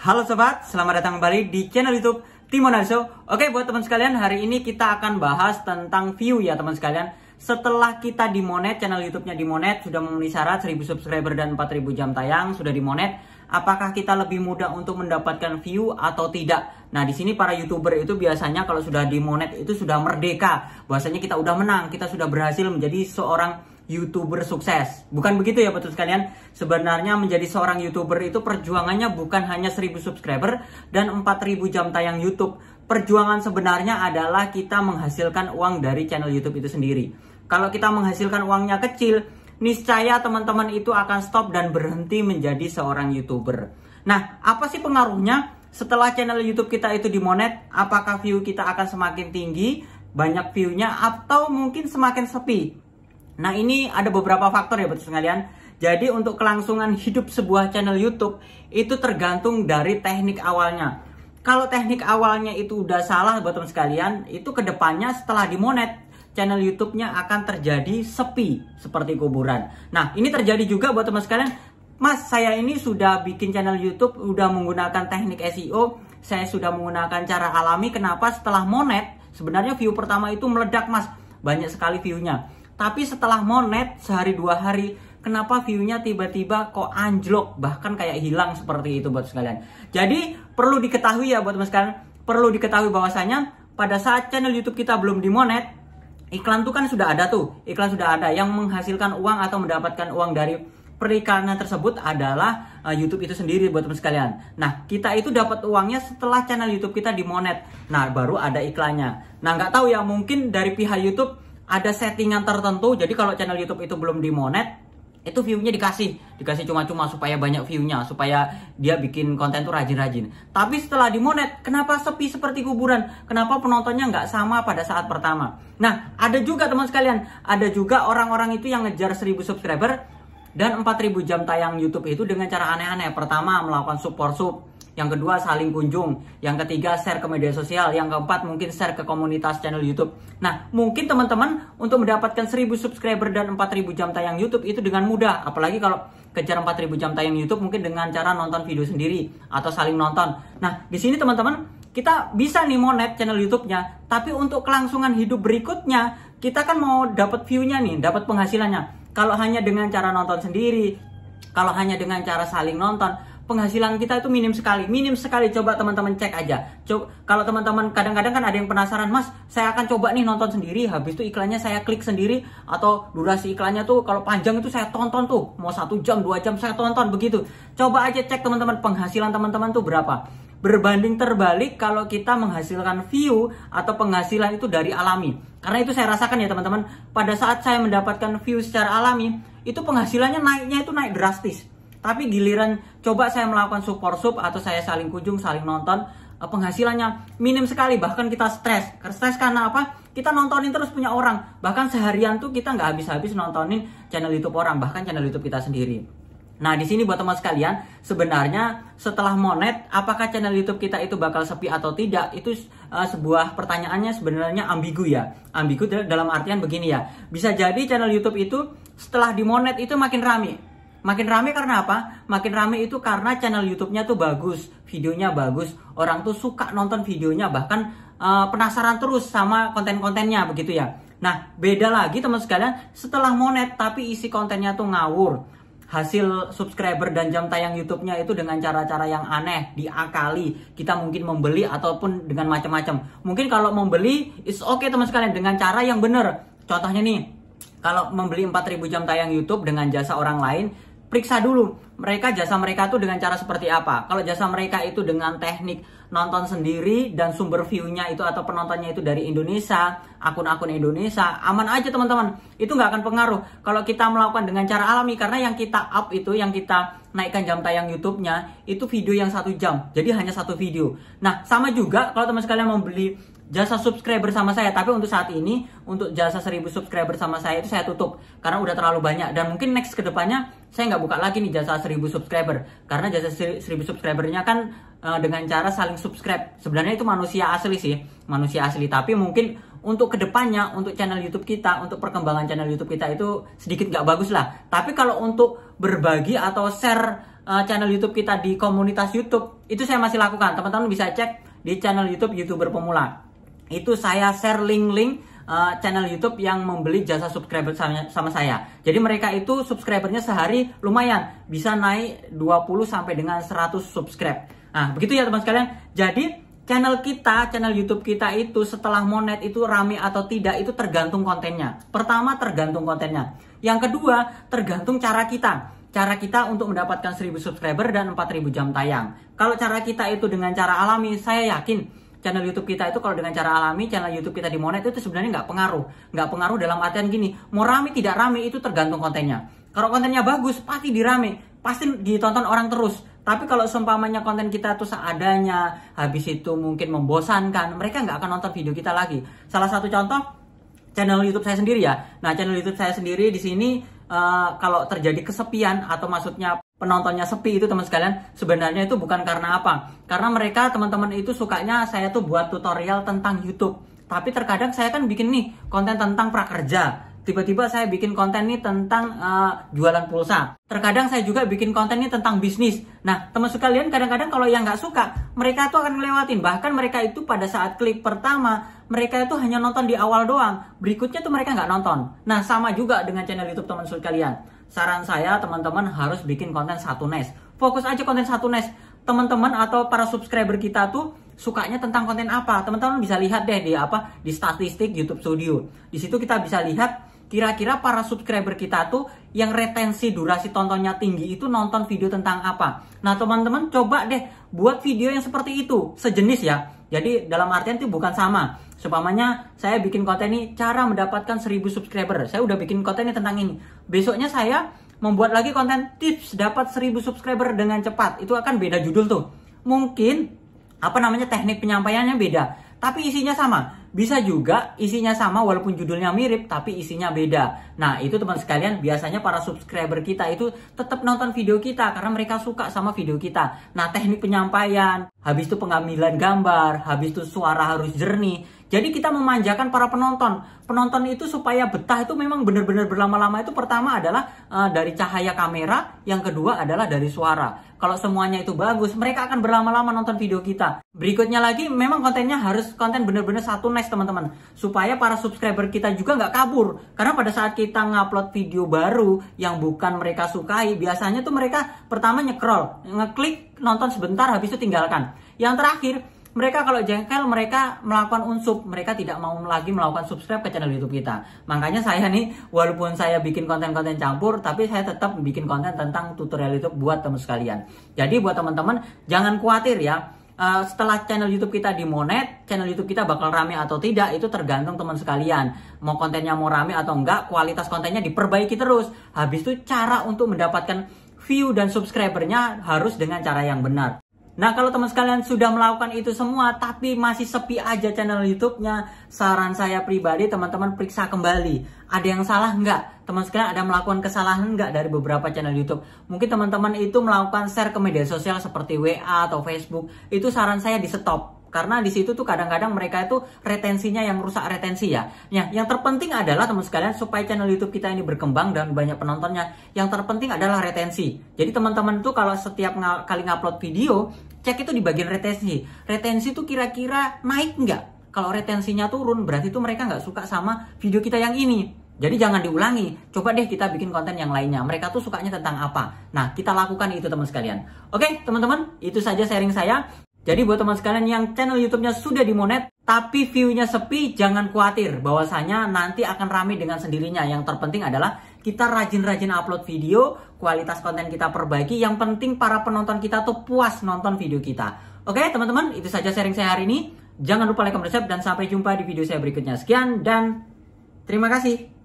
Halo sobat, selamat datang kembali di channel YouTube Timonar Show. Oke, buat teman sekalian, hari ini kita akan bahas tentang view ya teman sekalian. Setelah kita dimonet, channel YouTube-nya dimonet, sudah memenuhi syarat 1000 subscriber dan 4000 jam tayang, sudah dimonet. Apakah kita lebih mudah untuk mendapatkan view atau tidak? Nah, di sini para YouTuber itu biasanya kalau sudah dimonet itu sudah merdeka. Bahwasanya kita udah menang, kita sudah berhasil menjadi seorang YouTuber sukses. Bukan begitu ya betul sekalian. Sebenarnya menjadi seorang YouTuber itu perjuangannya bukan hanya 1000 subscriber dan 4000 jam tayang YouTube. Perjuangan sebenarnya adalah kita menghasilkan uang dari channel YouTube itu sendiri. Kalau kita menghasilkan uangnya kecil, niscaya teman-teman itu akan stop dan berhenti menjadi seorang YouTuber. Nah, apa sih pengaruhnya setelah channel YouTube kita itu dimonet? Apakah view kita akan semakin tinggi, banyak view-nya, atau mungkin semakin sepi? Nah, ini ada beberapa faktor ya betul sekalian. Jadi untuk kelangsungan hidup sebuah channel YouTube itu tergantung dari teknik awalnya. Kalau teknik awalnya itu udah salah buat teman sekalian, itu kedepannya setelah dimonet channel YouTube-nya akan terjadi sepi seperti kuburan. Nah, ini terjadi juga buat teman sekalian. Mas, saya ini sudah bikin channel YouTube, udah menggunakan teknik SEO, saya sudah menggunakan cara alami. Kenapa setelah monet sebenarnya view pertama itu meledak, Mas? Banyak sekali view-nya. Tapi setelah monet sehari dua hari, kenapa view-nya tiba-tiba kok anjlok, bahkan kayak hilang seperti itu buat sekalian. Jadi perlu diketahui ya buat teman sekalian, perlu diketahui bahwasanya pada saat channel YouTube kita belum dimonet, iklan tuh kan sudah ada tuh, iklan sudah ada yang menghasilkan uang atau mendapatkan uang dari periklanan tersebut adalah YouTube itu sendiri buat teman sekalian. Nah, kita itu dapat uangnya setelah channel YouTube kita dimonet. Nah, baru ada iklannya. Nah, nggak tahu ya, mungkin dari pihak YouTube ada settingan tertentu. Jadi kalau channel YouTube itu belum dimonet, itu view-nya dikasih cuma-cuma supaya banyak view-nya, supaya dia bikin konten tuh rajin-rajin. Tapi setelah dimonet, kenapa sepi seperti kuburan? Kenapa penontonnya nggak sama pada saat pertama? Nah, ada juga teman sekalian, ada juga orang-orang itu yang ngejar 1000 subscriber dan 4000 jam tayang YouTube itu dengan cara aneh-aneh. Pertama, melakukan support sub. Yang kedua, saling kunjung. Yang ketiga, share ke media sosial. Yang keempat, mungkin share ke komunitas channel YouTube. Nah, mungkin teman-teman untuk mendapatkan 1000 subscriber dan 4000 jam tayang YouTube itu dengan mudah. Apalagi kalau kejar 4000 jam tayang YouTube mungkin dengan cara nonton video sendiri atau saling nonton. Nah, di sini teman-teman, kita bisa nih monet channel YouTube-nya. Tapi untuk kelangsungan hidup berikutnya, kita kan mau dapat view-nya nih, dapat penghasilannya. Kalau hanya dengan cara nonton sendiri, kalau hanya dengan cara saling nonton, penghasilan kita itu minim sekali. Coba teman-teman cek aja. Kalau teman-teman kadang-kadang kan ada yang penasaran, Mas, saya akan coba nih nonton sendiri, habis itu iklannya saya klik sendiri, atau durasi iklannya tuh kalau panjang itu saya tonton tuh, mau 1 jam 2 jam saya tonton begitu. Coba aja cek teman-teman penghasilan teman-teman tuh berapa. Berbanding terbalik kalau kita menghasilkan view atau penghasilan itu dari alami. Karena itu saya rasakan ya teman-teman, pada saat saya mendapatkan view secara alami, itu penghasilannya naik drastis. Tapi giliran coba saya melakukan support sub atau saya saling kunjung, saling nonton, penghasilannya minim sekali. Bahkan kita stres. Stres karena apa? Kita nontonin terus punya orang. Bahkan seharian tuh kita nggak habis-habis nontonin channel YouTube orang, bahkan channel YouTube kita sendiri. Nah, di sini buat teman sekalian, sebenarnya setelah monet, apakah channel YouTube kita itu bakal sepi atau tidak? Itu sebuah pertanyaannya sebenarnya ambigu ya. Ambigu dalam artian begini ya. Bisa jadi channel YouTube itu setelah dimonet itu makin rame. Makin rame karena apa? Makin rame itu karena channel YouTube-nya tuh bagus, videonya bagus, orang tuh suka nonton videonya, bahkan penasaran terus sama konten-kontennya begitu ya. Nah, beda lagi teman sekalian setelah monet tapi isi kontennya tuh ngawur. Hasil subscriber dan jam tayang YouTube-nya itu dengan cara-cara yang aneh, diakali. Kita mungkin membeli ataupun dengan macam-macam. Mungkin kalau membeli is okay teman sekalian dengan cara yang benar. Contohnya nih, kalau membeli 4000 jam tayang YouTube dengan jasa orang lain, periksa dulu jasa mereka tuh dengan cara seperti apa. Kalau jasa mereka itu dengan teknik nonton sendiri dan sumber view-nya itu atau penontonnya itu dari Indonesia, akun-akun Indonesia, aman aja teman-teman. Itu nggak akan pengaruh kalau kita melakukan dengan cara alami, karena yang kita up itu, yang kita naikkan jam tayang YouTube-nya itu video yang 1 jam, jadi hanya 1 video. Nah, sama juga kalau teman sekalian membeli jasa subscriber sama saya, tapi untuk saat ini untuk jasa 1000 subscriber sama saya itu saya tutup karena udah terlalu banyak, dan mungkin next kedepannya saya nggak buka lagi nih jasa 1000 subscriber, karena jasa 1000 subscribernya kan dengan cara saling subscribe. Sebenarnya itu manusia asli sih, manusia asli, tapi mungkin untuk kedepannya, untuk channel YouTube kita, untuk perkembangan channel YouTube kita itu sedikit nggak bagus lah. Tapi kalau untuk berbagi atau share channel YouTube kita di komunitas YouTube, itu saya masih lakukan. Teman-teman bisa cek di channel YouTube YouTuber Pemula. Itu saya share link-link channel YouTube yang membeli jasa subscriber sama saya. Jadi mereka itu subscribernya sehari lumayan, bisa naik 20 sampai dengan 100 subscribe. Nah, begitu ya teman sekalian. Jadi channel YouTube kita itu setelah monet itu rame atau tidak itu tergantung kontennya. Pertama, tergantung kontennya. Yang kedua, tergantung cara kita. Cara kita untuk mendapatkan 1000 subscriber dan 4000 jam tayang. Kalau cara kita itu dengan cara alami, saya yakin channel YouTube kita itu kalau dengan cara alami, channel YouTube kita di monet itu sebenarnya nggak pengaruh. Nggak pengaruh dalam artian gini, mau rame tidak rame itu tergantung kontennya. Kalau kontennya bagus, pasti dirame, pasti ditonton orang terus. Tapi kalau seumpamanya konten kita tuh seadanya, habis itu mungkin membosankan, mereka nggak akan nonton video kita lagi. Salah satu contoh, channel YouTube saya sendiri ya. Nah, channel YouTube saya sendiri di sini, kalau terjadi kesepian atau maksudnya penontonnya sepi itu teman sekalian, sebenarnya itu bukan karena apa. Karena mereka teman-teman itu sukanya saya tuh buat tutorial tentang YouTube. Tapi terkadang saya kan bikin nih konten tentang prakerja. Tiba-tiba saya bikin konten nih tentang jualan pulsa. Terkadang saya juga bikin konten nih tentang bisnis. Nah, teman sekalian, kadang-kadang kalau yang nggak suka, mereka tuh akan ngelewatin. Bahkan mereka itu pada saat klik pertama, mereka itu hanya nonton di awal doang. Berikutnya tuh mereka nggak nonton. Nah, sama juga dengan channel YouTube teman sekalian. Saran saya, teman-teman harus bikin konten satu niche. Fokus aja konten satu niche. Teman-teman atau para subscriber kita tuh sukanya tentang konten apa? Teman-teman bisa lihat deh di statistik YouTube Studio. Di situ kita bisa lihat kira-kira para subscriber kita tuh yang retensi durasi tontonnya tinggi itu nonton video tentang apa. Nah, teman-teman coba deh buat video yang seperti itu, sejenis ya. Jadi dalam artian itu bukan sama. Seumpamanya saya bikin konten ini cara mendapatkan 1000 subscriber. Saya udah bikin konten ini tentang ini. Besoknya saya membuat lagi konten tips dapat 1000 subscriber dengan cepat. Itu akan beda judul tuh. Mungkin teknik penyampaiannya beda, tapi isinya sama. Bisa juga isinya sama walaupun judulnya mirip tapi isinya beda. Nah, itu teman sekalian, biasanya para subscriber kita itu tetap nonton video kita karena mereka suka sama video kita. Nah, teknik penyampaian, habis itu pengambilan gambar, habis itu suara harus jernih. Jadi kita memanjakan para penonton. Penonton itu supaya betah itu memang benar-benar berlama-lama itu pertama adalah dari cahaya kamera, yang kedua adalah dari suara. Kalau semuanya itu bagus, mereka akan berlama-lama nonton video kita. Berikutnya lagi, memang kontennya harus konten benar-benar satu niche teman-teman. Supaya para subscriber kita juga nggak kabur. Karena pada saat kita ngupload video baru yang bukan mereka sukai, biasanya tuh mereka pertama nge-scroll, ngeklik, nonton sebentar, habis itu tinggalkan. Yang terakhir, mereka kalau jengkel, mereka melakukan unsub. Mereka tidak mau lagi melakukan subscribe ke channel YouTube kita. Makanya saya nih, walaupun saya bikin konten-konten campur, tapi saya tetap bikin konten tentang tutorial YouTube buat teman sekalian. Jadi buat teman-teman, jangan khawatir ya. Setelah channel YouTube kita dimonet, channel YouTube kita bakal rame atau tidak, itu tergantung teman sekalian. Mau kontennya mau rame atau enggak, kualitas kontennya diperbaiki terus. Habis itu cara untuk mendapatkan view dan subscribernya harus dengan cara yang benar. Nah, kalau teman sekalian sudah melakukan itu semua tapi masih sepi aja channel YouTube-nya, saran saya pribadi teman-teman periksa kembali. Ada yang salah nggak? Teman sekalian ada melakukan kesalahan nggak dari beberapa channel YouTube? Mungkin teman-teman itu melakukan share ke media sosial seperti WA atau Facebook. Itu saran saya di stop. Karena di situ tuh kadang-kadang mereka itu retensinya yang rusak retensi ya. Nah, yang terpenting adalah teman sekalian supaya channel YouTube kita ini berkembang dan banyak penontonnya. Yang terpenting adalah retensi. Jadi teman-teman tuh kalau setiap kali ngupload video, cek itu di bagian retensi. Retensi tuh kira-kira naik nggak? Kalau retensinya turun, berarti tuh mereka nggak suka sama video kita yang ini. Jadi jangan diulangi. Coba deh kita bikin konten yang lainnya. Mereka tuh sukanya tentang apa? Nah, kita lakukan itu teman sekalian. Oke, teman-teman, itu saja sharing saya. Jadi buat teman sekalian yang channel YouTube-nya sudah dimonet, tapi view-nya sepi, jangan khawatir. Bahwasanya nanti akan ramai dengan sendirinya. Yang terpenting adalah kita rajin-rajin upload video, kualitas konten kita perbaiki. Yang penting para penonton kita tuh puas nonton video kita. Oke teman-teman, itu saja sharing saya hari ini. Jangan lupa like, comment, subscribe, dan sampai jumpa di video saya berikutnya. Sekian dan terima kasih.